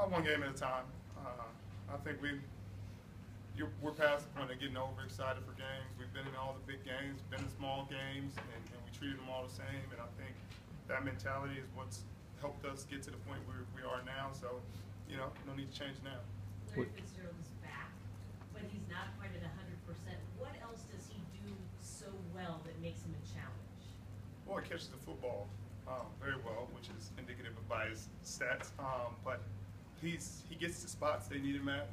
One game at a time. I think we're past the point of getting overexcited for games. We've been in all the big games, been in small games, and we treated them all the same. And I think that mentality is what's helped us get to the point where we are now. So, no need to change now. Larry Fitzgerald is back, but he's not quite at 100%. What else does he do so well that makes him a challenge? Well, he catches the football very well, which is indicative of by his stats. But he gets the spots they need him at.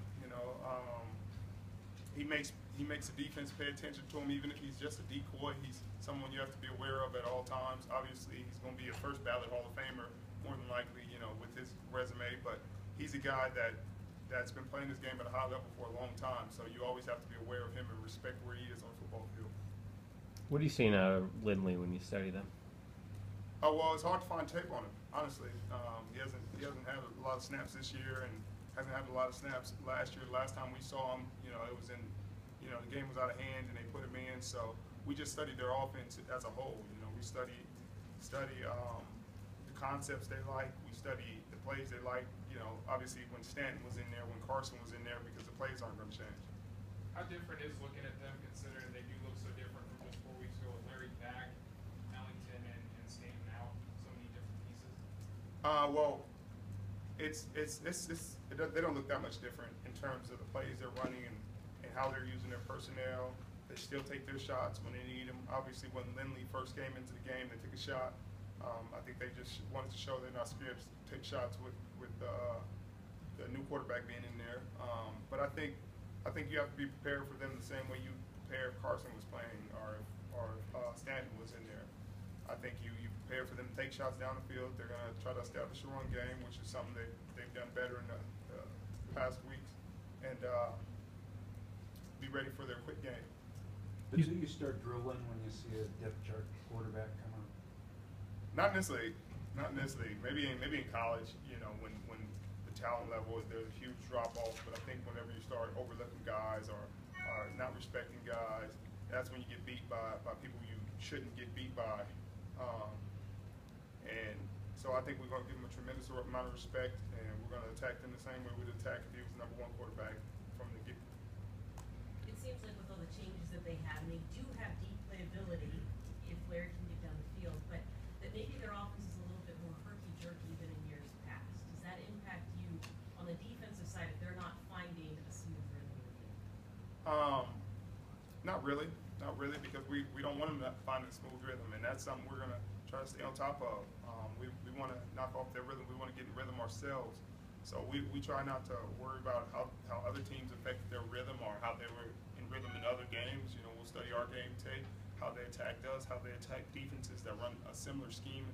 He makes the defense pay attention to him, even if he's just a decoy. He's someone you have to be aware of at all times. Obviously, he's going to be a first ballot Hall of Famer, more than likely, with his resume. But he's a guy that's been playing this game at a high level for a long time. So you always have to be aware of him and respect where he is on the football field. What are you seeing out of Lindley when you study them? Oh, well, it's hard to find tape on him, honestly. He hasn't had a lot of snaps this year and hasn't had a lot of snaps last year. Last time we saw him, it was in, the game was out of hand and they put him in. So we just studied their offense as a whole. We study the concepts they like. We study the plays they like. Obviously when Stanton was in there, when Carson was in there, because the plays aren't going to change. How different is looking at them, considering they do look so different from just 4 weeks ago with Larry back, Ellington and Stanton out, so many different pieces? Well, they don't look that much different in terms of the plays they're running and how they're using their personnel. They still take their shots when they need them. Obviously, when Lindley first came into the game, they took a shot. I think they just wanted to show they're not scared to take shots with the new quarterback being in there. But I think you have to be prepared for them the same way you prepare if Carson was playing or Stanton was in there. I think you prepare for them to take shots down the field. They're going to try to establish a run game, which is something they've done better in the past weeks, and be ready for their quick game. But do you start drilling when you see a depth chart quarterback come up? Not necessarily. Maybe in college, when the talent level is there's a huge drop off. But I think whenever you start overlooking guys or not respecting guys, that's when you get beat by people you shouldn't get beat by. And so I think we're going to give them a tremendous amount of respect, and we're going to attack them the same way we'd attack if he was the #1 quarterback from the get. It seems like with all the changes that they have, and they do have deep playability if Larry can get down the field, but that maybe their offense is a little bit more herky-jerky than in years past. Does that impact you on the defensive side if they're not finding a smooth rhythm in the game? Not really, because we don't want them to find a smooth rhythm, and that's something we're going to try to stay on top of. We want to knock off their rhythm. We want to get in rhythm ourselves. So we try not to worry about how other teams affected their rhythm or how they were in rhythm in other games. We'll study our game tape, how they attacked us, how they attack defenses that run a similar scheme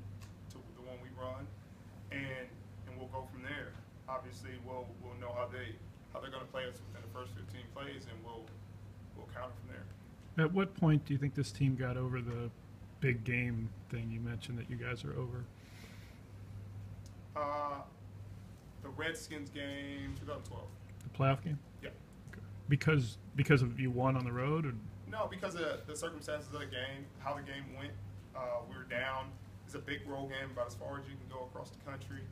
to the one we run, and we'll go from there. Obviously, we'll know how they're going to play us within the first 15 plays, and we'll counter from there. At what point do you think this team got over the big game thing you mentioned that you guys are over? The Redskins game, 2012. The playoff game? Yeah. Okay. Because of you won on the road, or? No, because of the circumstances of the game, how the game went. We were down. It's a big road game, about as far as you can go across the country.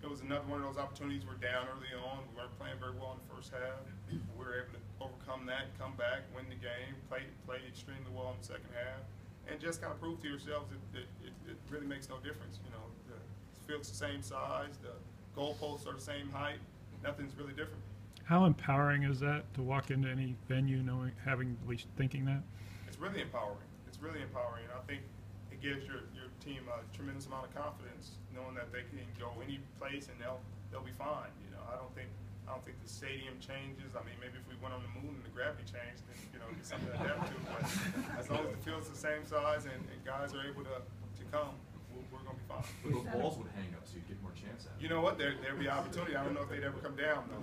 It was another one of those opportunities. We're down early on. We weren't playing very well in the first half. We were able to overcome that, come back, win the game, play extremely well in the second half, and just kind of prove to yourselves that it really makes no difference. The field's the same size, the goalposts are the same height. Nothing's really different. How empowering is that to walk into any venue having at least thinking that? It's really empowering. It's really empowering. I think it gives your team a tremendous amount of confidence, knowing that they can go any place and they'll be fine. I don't think the stadium changes. I mean, maybe if we went on the moon and the gravity changed, then get something to adapt to. But as long as the field's the same size and guys are able to come, we're going to be fine. But those balls would hang up, so you'd get more chance at it. You know what? There'd be opportunity. I don't know if they'd ever come down though.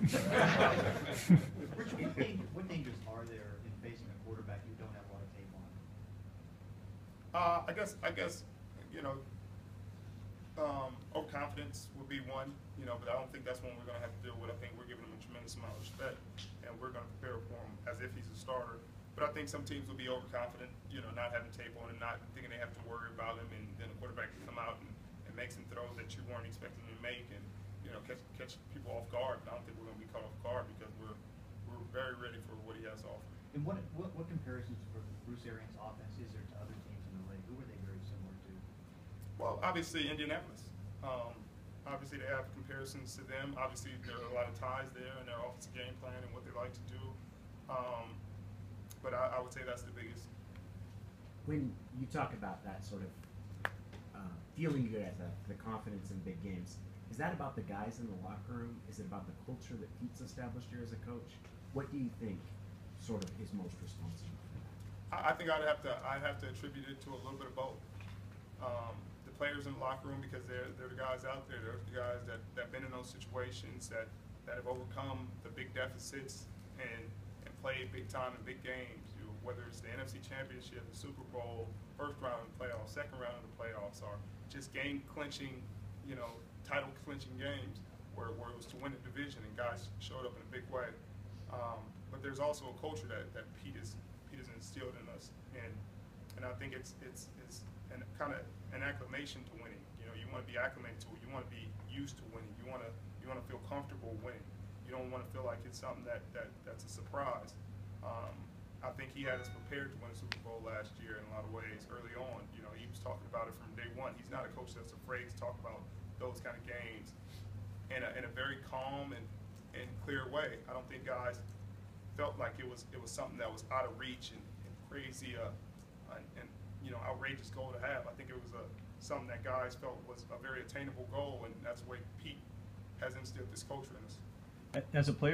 What dangers are there in facing a quarterback you don't have a lot of tape on? I guess overconfidence would be one, but I don't think that's one we're going to have to deal with. I think we're giving him a tremendous amount of respect, and we're going to prepare for him as if he's a starter. But I think some teams will be overconfident, not having tape on and not thinking they have to worry about him, and then the quarterback can come out and and make some throws that you weren't expecting to make, and catch people off guard. And I don't think we're going to be caught off guard because we're very ready for what he has to offer. And what comparisons for Bruce Arians' offense is there to other teams in the league? Who are they very similar to? Well, obviously Indianapolis. Obviously they have comparisons to them. Obviously there are a lot of ties there in their offensive game plan and what they like to do. But I would say that's the biggest. When you talk about that sort of feeling good at the confidence in big games, is that about the guys in the locker room? Is it about the culture that Pete's established here as a coach? What do you think sort of is most responsible for that? I think I'd have to attribute it to a little bit of both. The players in the locker room, because they're the guys out there. They're the guys that have been in those situations that have overcome the big deficits and played big time in big games. Whether it's the NFC Championship, the Super Bowl, first round of the playoffs, second round of the playoffs, or just game clinching, title clinching games where it was to win the division and guys showed up in a big way. But there's also a culture that Pete has instilled in us, and I think it's kind of an acclimation to winning. You want to be acclimated to it. You want to be used to winning. You want to feel comfortable winning. You don't want to feel like it's something that's a surprise. I think he had us prepared to win a Super Bowl last year in a lot of ways early on. He was talking about it from day one. He's not a coach that's afraid to talk about those kind of games in a very calm and clear way. I don't think guys felt like it was something that was out of reach and crazy and outrageous goal to have. I think it was something that guys felt was a very attainable goal, and that's the way Pete has instilled this culture in us. As a player.